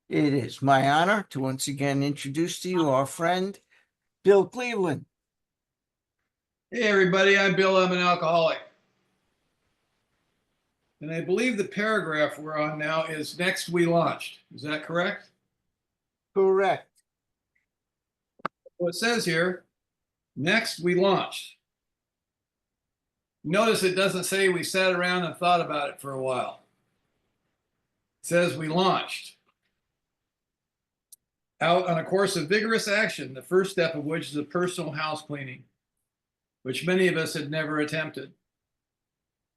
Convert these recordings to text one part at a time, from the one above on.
It is my honor to once again introduce to you our friend, Bill Cleveland. Hey everybody, I'm Bill. I'm an alcoholic. And I believe the paragraph we're on now is next we launched. Is that correct? Correct. Well, it says here, next we launched. Notice it doesn't say we sat around and thought about it for a while. It says we launched out on a course of vigorous action, the first step of which is a personal house cleaning, which many of us had never attempted.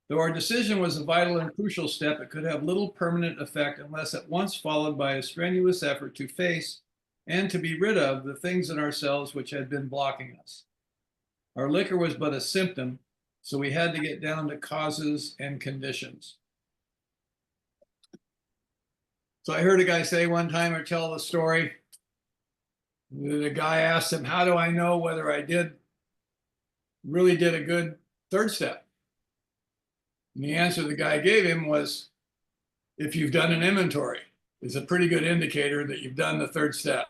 Though our decision was a vital and crucial step, it could have little permanent effect unless at once followed by a strenuous effort to face and to be rid of the things in ourselves which had been blocking us. Our liquor was but a symptom, so we had to get down to causes and conditions. So I heard a guy say one time, or tell the story, the guy asked him, how do I know whether I really did a good third step? And the answer the guy gave him was, if you've done an inventory, it's a pretty good indicator that you've done the third step.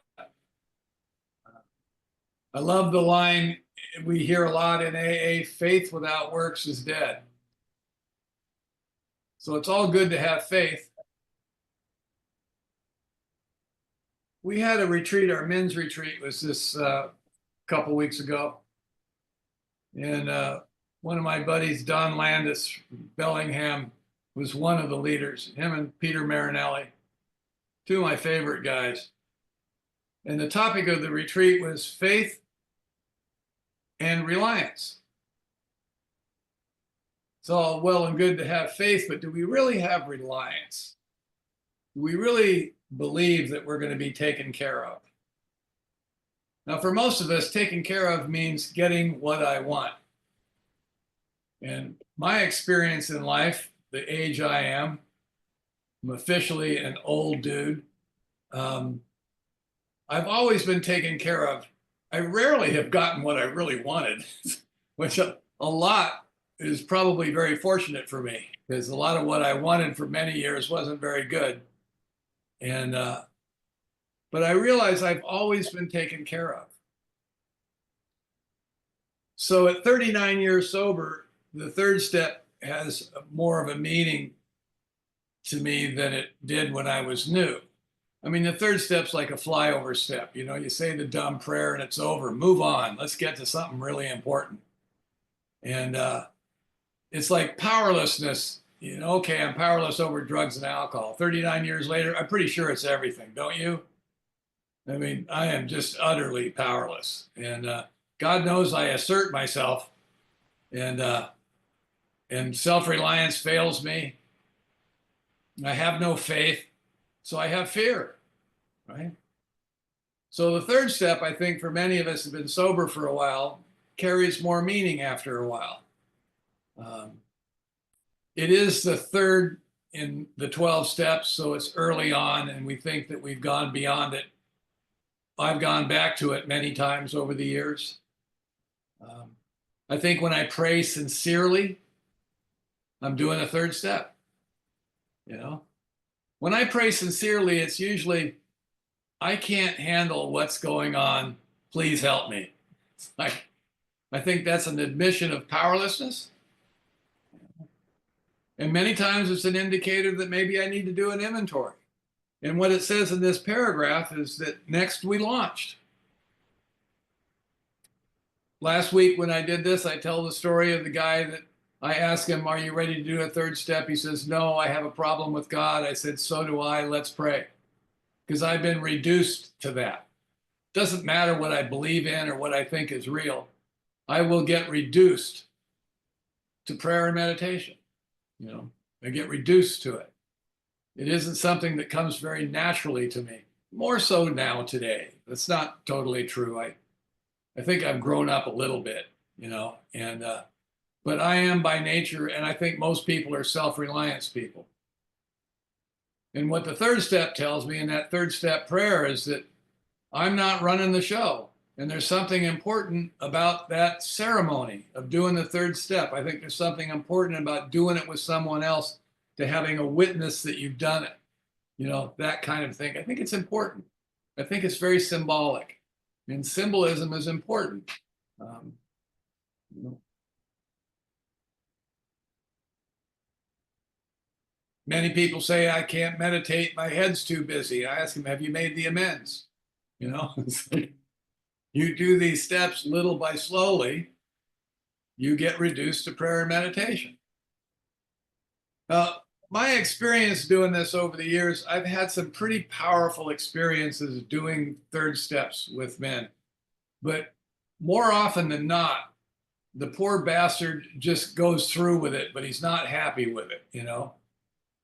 I love the line we hear a lot in AA, faith without works is dead. So it's all good to have faith. We had a retreat, our men's retreat was this couple weeks ago. And one of my buddies, Don Landis, Bellingham, was one of the leaders, him and Peter Marinelli, two of my favorite guys. And the topic of the retreat was faith and reliance. It's all well and good to have faith, but do we really have reliance? Do we really believe that we're going to be taken care of? Now, for most of us, taken care of means getting what I want. And my experience in life, the age I am, I'm officially an old dude. I've always been taken care of. I rarely have gotten what I really wanted, which a lot is probably very fortunate for me, because a lot of what I wanted for many years wasn't very good. And but I realize I've always been taken care of. So at 39 years sober, the third step has more of a meaning to me than it did when I was new. I mean, the third step's like a flyover step. You know, you say the dumb prayer and it's over. Move on. Let's get to something really important. And it's like powerlessness. You know, okay, I'm powerless over drugs and alcohol. 39 years later, I'm pretty sure it's everything, don't you? I mean, I am just utterly powerless. And God knows I assert myself, and self-reliance fails me. I have no faith, so I have fear, right? So the third step, I think, for many of us who have been sober for a while, carries more meaning after a while. It is the third in the 12 steps, so it's early on, and we think that we've gone beyond it. I've gone back to it many times over the years. I think when I pray sincerely, I'm doing a third step. You know, when I pray sincerely, it's usually, I can't handle what's going on. Please help me. I think that's an admission of powerlessness. And many times it's an indicator that maybe I need to do an inventory. And what it says in this paragraph is that next we launched. Last week when I did this, I tell the story of the guy that I asked him, are you ready to do a third step? He says, no, I have a problem with God. I said, so do I. Let's pray. Because I've been reduced to that. Doesn't matter what I believe in or what I think is real. I will get reduced to prayer and meditation. You know, I get reduced to it. It isn't something that comes very naturally to me. More so now today. That's not totally true. I think I've grown up a little bit, you know, and but I am by nature, and I think most people are self-reliance people. And what the third step tells me in that third step prayer is that I'm not running the show. And there's something important about that ceremony of doing the third step. I think there's something important about doing it with someone else, to having a witness that you've done it. You know, that kind of thing. I think it's important. I think it's very symbolic, and symbolism is important. Um, you know, many people say I can't meditate, my head's too busy. I ask them, have you made the amends? You know, you do these steps little by slowly, you get reduced to prayer and meditation. My experience doing this over the years, I've had some pretty powerful experiences doing third steps with men. But more often than not, the poor bastard just goes through with it, but he's not happy with it, you know?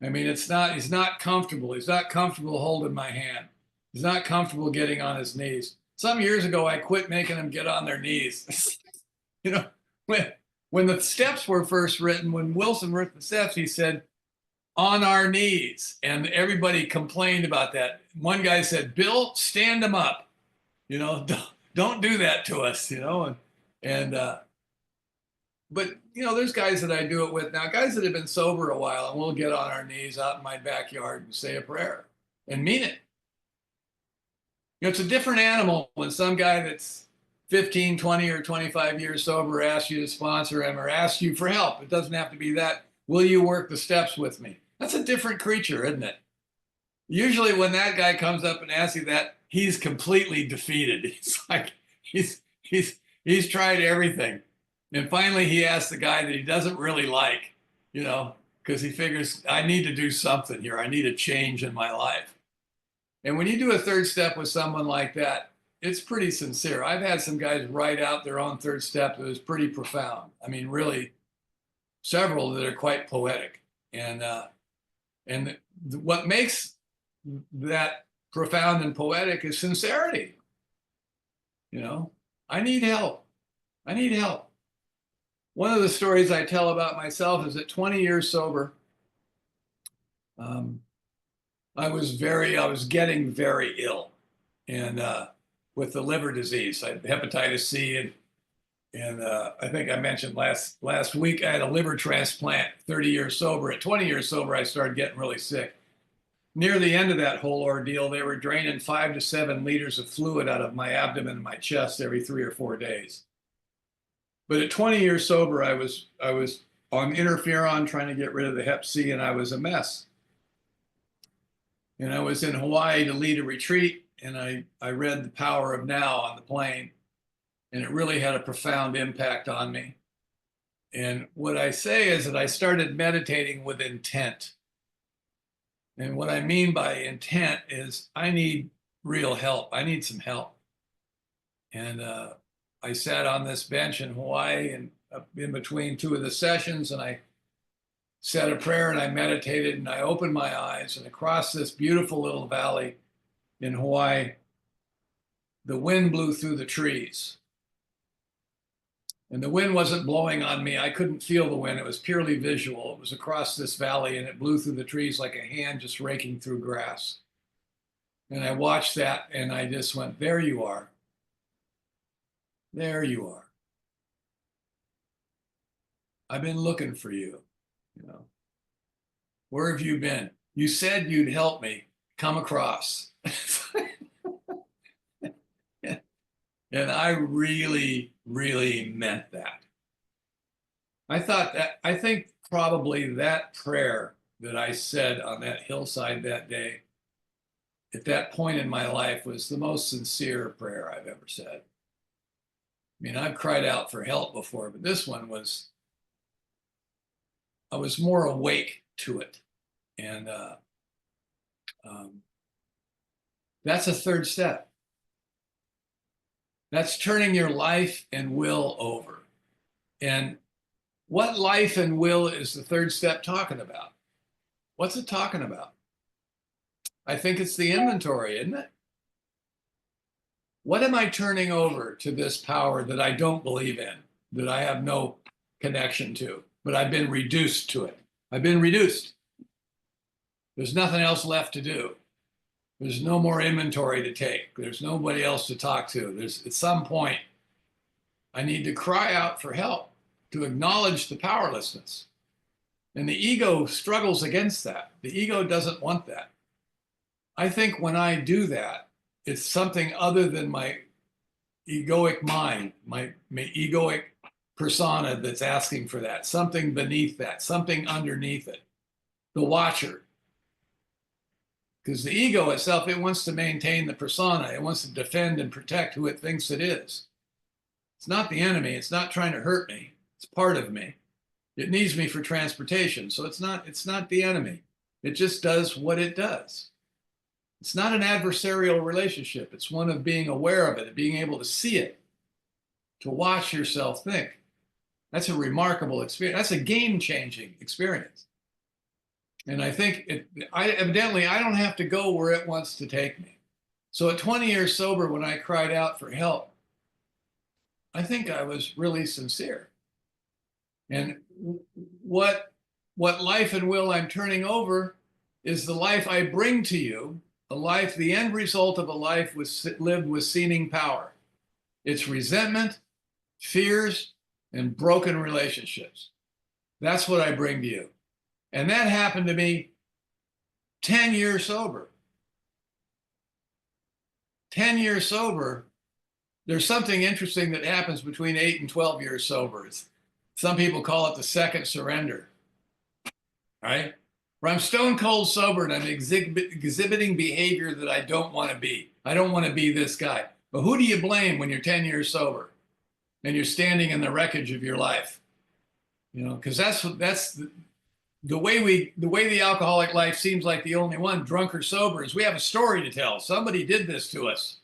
I mean, he's not comfortable. He's not comfortable holding my hand. He's not comfortable getting on his knees. Some years ago, I quit making them get on their knees. You know, when the steps were first written, when Wilson wrote the steps, he said, on our knees. And everybody complained about that. One guy said, Bill, stand them up. You know, don't do that to us, you know? But, you know, there's guys that I do it with now, guys that have been sober a while, and we'll get on our knees out in my backyard and say a prayer and mean it. You know, it's a different animal when some guy that's 15, 20, or 25 years sober asks you to sponsor him or asks you for help. It doesn't have to be that. Will you work the steps with me? That's a different creature, isn't it? Usually when that guy comes up and asks you that, he's completely defeated. He's like, he's tried everything. And finally he asks the guy that he doesn't really like, you know, because he figures, I need to do something here. I need a change in my life. And when you do a third step with someone like that, it's pretty sincere. I've had some guys write out their own third step that was pretty profound. I mean, really, several that are quite poetic. And what makes that profound and poetic is sincerity. You know, I need help. I need help. One of the stories I tell about myself is at 20 years sober, I was getting very ill, and with the liver disease, I had hepatitis C, and I think I mentioned last week I had a liver transplant. 30 years sober. At 20 years sober, I started getting really sick. Near the end of that whole ordeal, they were draining 5 to 7 liters of fluid out of my abdomen and my chest every 3 or 4 days. But at 20 years sober, I was on interferon trying to get rid of the hep C, and I was a mess. And I was in Hawaii to lead a retreat, and I read The Power of Now on the plane, and it really had a profound impact on me. And what I say is that I started meditating with intent. And what I mean by intent is I need real help. I need some help. And I sat on this bench in Hawaii and in between 2 of the sessions, and I said a prayer and I meditated and I opened my eyes, and across this beautiful little valley in Hawaii, the wind blew through the trees. And the wind wasn't blowing on me. I couldn't feel the wind. It was purely visual. It was across this valley, and it blew through the trees like a hand just raking through grass. And I watched that, and I just went, there you are. There you are. I've been looking for you, you know. Where have you been? You said you'd help me come across. And I really, really meant that. I think probably that prayer that I said on that hillside that day, at that point in my life, was the most sincere prayer I've ever said. I mean, I've cried out for help before, but this one was, I was more awake to it. And that's a third step. That's turning your life and will over. And what life and will is the third step talking about? What's it talking about? I think it's the inventory, isn't it? What am I turning over to this power that I don't believe in, that I have no connection to, but I've been reduced to it? I've been reduced. There's nothing else left to do. There's no more inventory to take. There's nobody else to talk to. At some point, I need to cry out for help, to acknowledge the powerlessness. And the ego struggles against that. The ego doesn't want that. I think when I do that, it's something other than my egoic mind, my egoic persona that's asking for that, something beneath that, something underneath it, the watcher. Because the ego itself, it wants to maintain the persona. It wants to defend and protect who it thinks it is. It's not the enemy. It's not trying to hurt me. It's part of me. It needs me for transportation. So it's not the enemy. It just does what it does. It's not an adversarial relationship. It's one of being aware of it, being able to see it, to watch yourself think. That's a remarkable experience. That's a game-changing experience. And I think evidently I don't have to go where it wants to take me. So at 20 years sober, when I cried out for help, I think I was really sincere. And what life and will I'm turning over is the life I bring to you, a life, the end result of a life lived with seeming power. It's resentment, fears, and broken relationships. That's what I bring to you. And that happened to me 10 years sober. 10 years sober, there's something interesting that happens between 8 and 12 years sober. Some people call it the second surrender, right? Where I'm stone cold sober and I'm exhibiting behavior that I don't want to be. I don't want to be this guy. But who do you blame when you're 10 years sober and you're standing in the wreckage of your life? You know, because that's the way the alcoholic life seems like the only one, drunk or sober, is we have a story to tell. Somebody did this to us.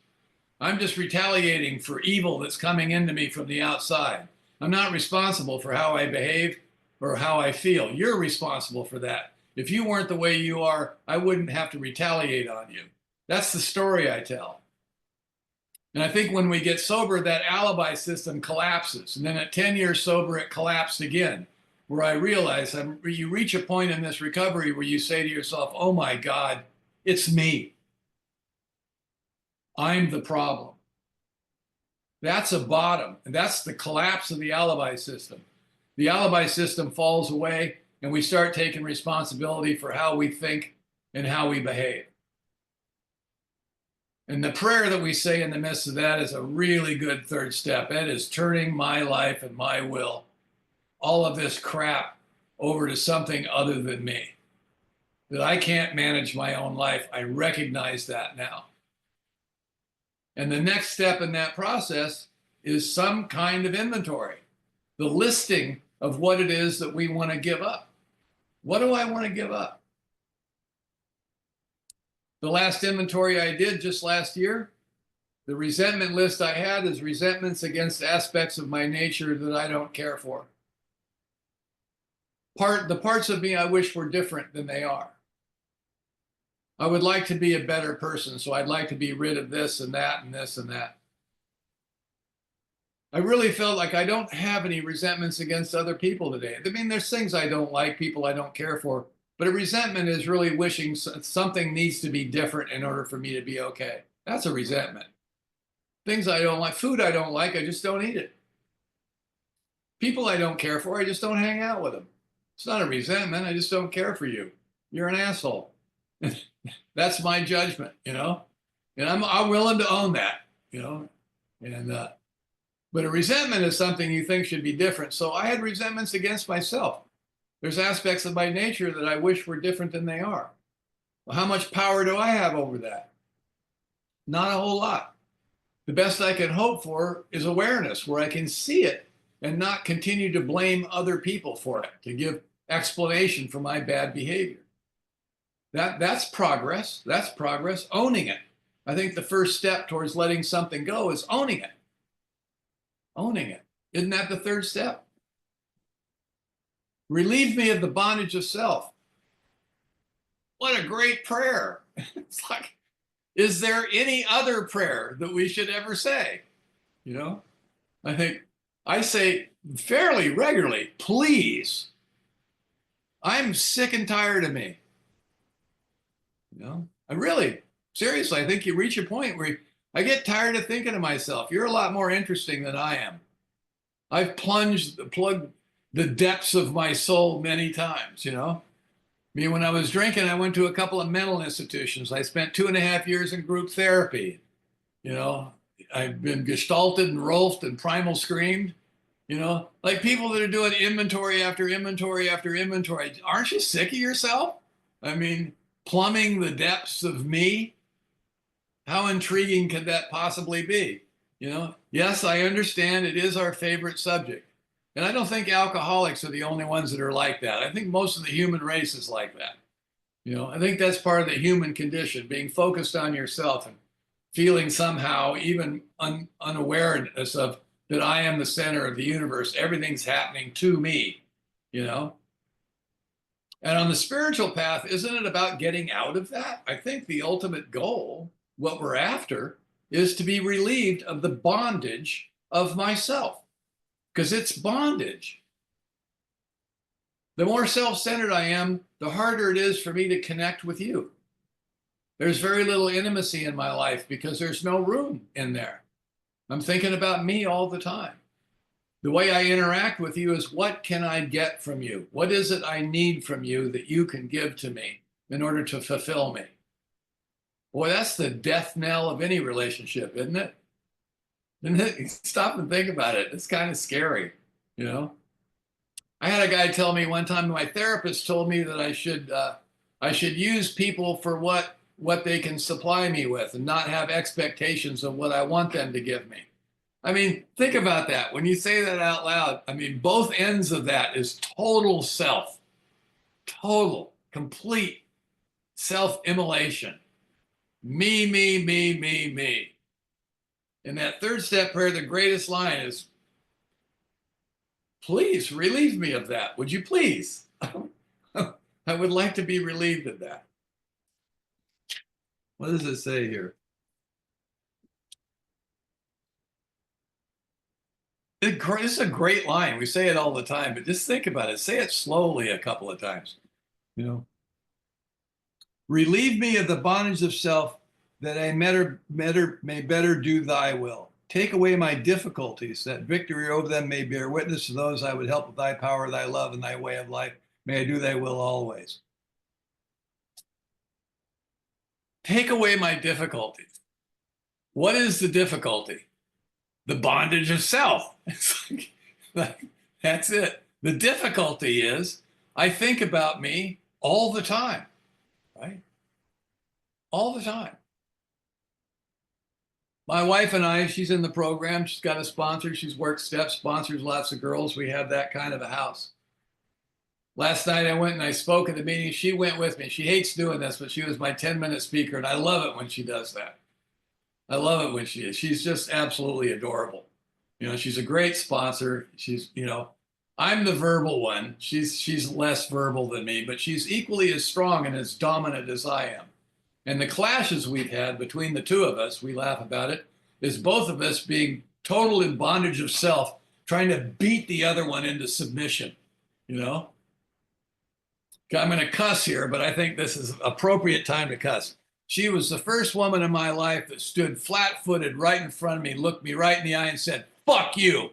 I'm just retaliating for evil that's coming into me from the outside. I'm not responsible for how I behave or how I feel. You're responsible for that. If you weren't the way you are, I wouldn't have to retaliate on you. That's the story I tell. And I think when we get sober, that alibi system collapses. And then at 10 years sober, it collapsed again, where I realize you reach a point in this recovery where you say to yourself, oh my God, it's me. I'm the problem. That's a bottom. And that's the collapse of the alibi system. The alibi system falls away and we start taking responsibility for how we think and how we behave. And the prayer that we say in the midst of that is a really good third step. It is turning my life and my will, all of this crap, over to something other than me. That I can't manage my own life. I recognize that now. And the next step in that process is some kind of inventory, the listing of what it is that we want to give up. What do I want to give up? The last inventory I did just last year, the resentment list I had is resentments against aspects of my nature that I don't care for. The parts of me I wish were different than they are. I would like to be a better person, so I'd like to be rid of this and that and this and that. I really felt like I don't have any resentments against other people today. I mean, there's things I don't like, people I don't care for, but a resentment is really wishing something needs to be different in order for me to be okay. That's a resentment. Things I don't like, food I don't like, I just don't eat it. People I don't care for, I just don't hang out with them. It's not a resentment, I just don't care for you. You're an asshole. That's my judgment, you know? And I'm willing to own that, you know? And but a resentment is something you think should be different. So I had resentments against myself. There's aspects of my nature that I wish were different than they are. Well, how much power do I have over that? Not a whole lot. The best I can hope for is awareness, where I can see it and not continue to blame other people for it, to give explanation for my bad behavior. That's progress. That's progress. Owning it. I think the first step towards letting something go is owning it. Owning it. Isn't that the third step? Relieve me of the bondage of self. What a great prayer. It's like, is there any other prayer that we should ever say? You know, I think I say fairly regularly, please. I'm sick and tired of me. You know, I really, seriously, I think you reach a point where I get tired of thinking to myself, you're a lot more interesting than I am. I've plugged the depths of my soul many times, you know, I mean, when I was drinking, I went to a couple of mental institutions. I spent 2.5 years in group therapy. You know, I've been gestalted and rolfed and primal screamed. You know, like people that are doing inventory after inventory after inventory. Aren't you sick of yourself? I mean, plumbing the depths of me. How intriguing could that possibly be? You know, yes, I understand it is our favorite subject. And I don't think alcoholics are the only ones that are like that. I think most of the human race is like that. You know, I think that's part of the human condition, being focused on yourself and feeling somehow even unawareness of that I am the center of the universe. Everything's happening to me, you know? And on the spiritual path, isn't it about getting out of that? I think the ultimate goal, what we're after, is to be relieved of the bondage of myself, because it's bondage. The more self-centered I am, the harder it is for me to connect with you. There's very little intimacy in my life because there's no room in there. I'm thinking about me all the time. The way I interact with you is, what can I get from you? What is it I need from you that you can give to me in order to fulfill me? Boy, that's the death knell of any relationship, isn't it? Isn't it? Stop and think about it. It's kind of scary, you know? I had a guy tell me one time, my therapist told me that I should use people for what they can supply me with and not have expectations of what I want them to give me. I mean, think about that. When you say that out loud, I mean, both ends of that is total self, total, complete self-immolation. Me, me, me, me, me. In that third step prayer, the greatest line is, please relieve me of that. Would you please? I would like to be relieved of that. What does it say here? This is a great line. We say it all the time, but just think about it. Say it slowly a couple of times. You know, relieve me of the bondage of self, that I may better do thy will. Take away my difficulties, that victory over them may bear witness to those I would help with thy power, thy love, and thy way of life. May I do thy will always. Take away my difficulties. What is the difficulty? The bondage of self. It's like, that's it. The difficulty is I think about me all the time, right? All the time. My wife and I, she's in the program. She's got a sponsor. She's worked steps, sponsors lots of girls. We have that kind of a house. Last night I went and I spoke at the meeting. She went with me. She hates doing this, but she was my 10-minute speaker, and I love it when she does that. I love it when she is. She's just absolutely adorable. You know, she's a great sponsor. She's, you know, I'm the verbal one. She's less verbal than me, but she's equally as strong and as dominant as I am. And the clashes we've had between the two of us, we laugh about it, is both of us being total in bondage of self, trying to beat the other one into submission, you know? I'm going to cuss here, but I think this is appropriate time to cuss. She was the first woman in my life that stood flat-footed right in front of me, looked me right in the eye and said, "Fuck you."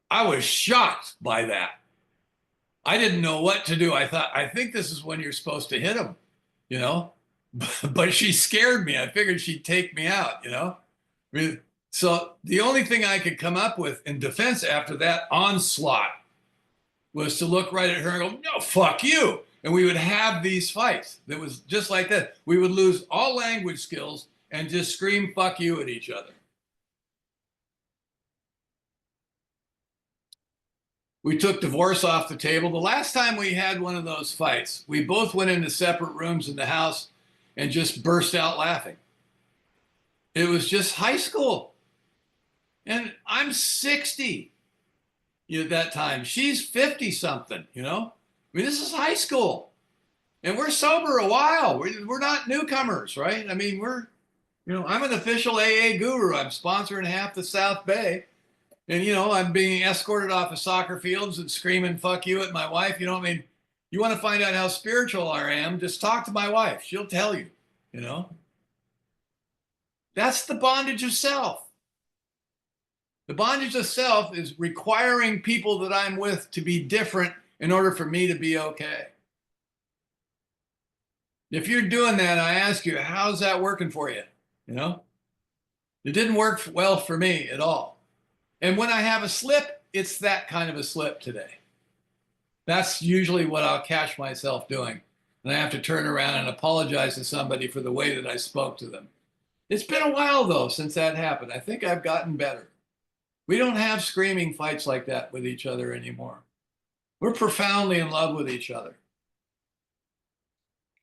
I was shocked by that. I didn't know what to do. I think this is when you're supposed to hit him, you know? But she scared me. I figured she'd take me out, you know? I mean, so the only thing I could come up with in defense after that onslaught was to look right at her and go, "No, fuck you." And we would have these fights. That was just like that. We would lose all language skills and just scream "fuck you" at each other. We took divorce off the table. The last time we had one of those fights, we both went into separate rooms in the house and just burst out laughing. It was just high school. And I'm 60 at that time. She's 50 something, you know? I mean, this is high school. And we're sober a while. We're not newcomers, right? I mean, I'm an official AA guru. I'm sponsoring half the South Bay. And, you know, I'm being escorted off of soccer fields and screaming "fuck you" at my wife. You know, I mean, you want to find out how spiritual I am, just talk to my wife. She'll tell you, you know. That's the bondage of self. The bondage of self is requiring people that I'm with to be different in order for me to be okay. If you're doing that, I ask you, how's that working for you? You know, it didn't work well for me at all. And when I have a slip, it's that kind of a slip today. That's usually what I'll catch myself doing. And I have to turn around and apologize to somebody for the way that I spoke to them. It's been a while, though, since that happened. I think I've gotten better. We don't have screaming fights like that with each other anymore. We're profoundly in love with each other.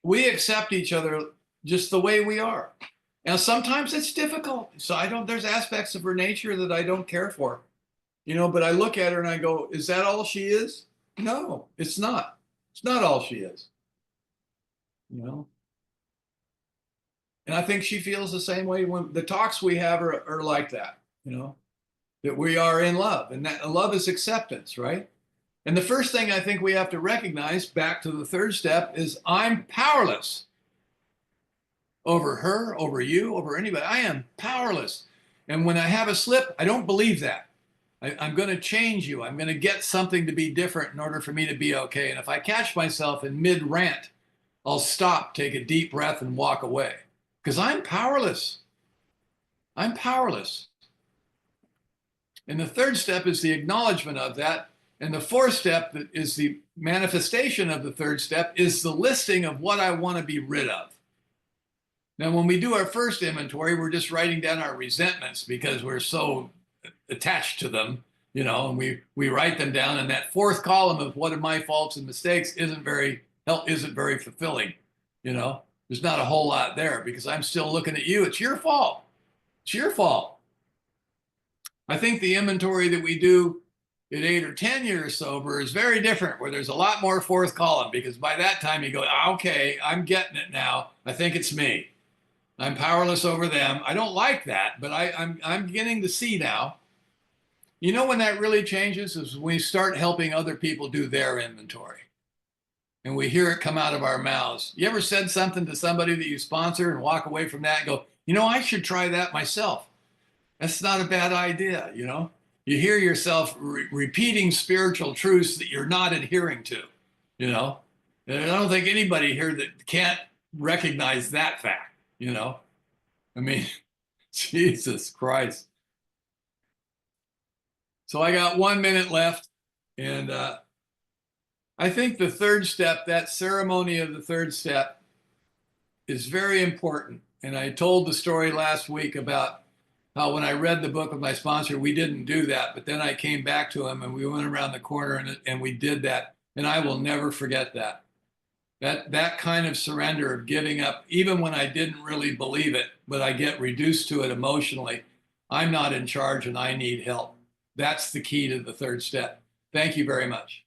We accept each other just the way we are. Now, sometimes it's difficult. So there's aspects of her nature that I don't care for, you know, but I look at her and I go, is that all she is? No, it's not. It's not all she is, you know? And I think she feels the same way. When the talks we have are like that, you know, that we are in love, and that love is acceptance, right? And the first thing I think we have to recognize, back to the third step, is I'm powerless over her, over you, over anybody. I am powerless. And when I have a slip, I don't believe that. I'm going to change you. I'm going to get something to be different in order for me to be okay. And if I catch myself in mid-rant, I'll stop, take a deep breath, and walk away. Because I'm powerless. I'm powerless. And the third step is the acknowledgement of that. And the fourth step, that is the manifestation of the third step, is the listing of what I want to be rid of. Now, when we do our first inventory, we're just writing down our resentments because we're so attached to them, you know, and we write them down. And that fourth column of what are my faults and mistakes isn't very fulfilling, you know. There's not a whole lot there because I'm still looking at you. It's your fault. It's your fault. I think the inventory that we do at 8 or 10 years sober is very different, where there's a lot more fourth column, because by that time you go, okay, I'm getting it now. I think it's me. I'm powerless over them. I don't like that, but I'm beginning to see now. You know when that really changes is when we start helping other people do their inventory. And we hear it come out of our mouths. You ever said something to somebody that you sponsor and walk away from that and go, you know, I should try that myself. That's not a bad idea, you know? You hear yourself repeating spiritual truths that you're not adhering to, you know? And I don't think anybody here that can't recognize that fact, you know? I mean, Jesus Christ. So I got 1 minute left, and I think the third step, that ceremony of the third step, is very important. And I told the story last week about how when I read the book with my sponsor, we didn't do that. But then I came back to him and we went around the corner and we did that. And I will never forget that. That kind of surrender of giving up, even when I didn't really believe it, but I get reduced to it emotionally. I'm not in charge and I need help. That's the key to the third step. Thank you very much.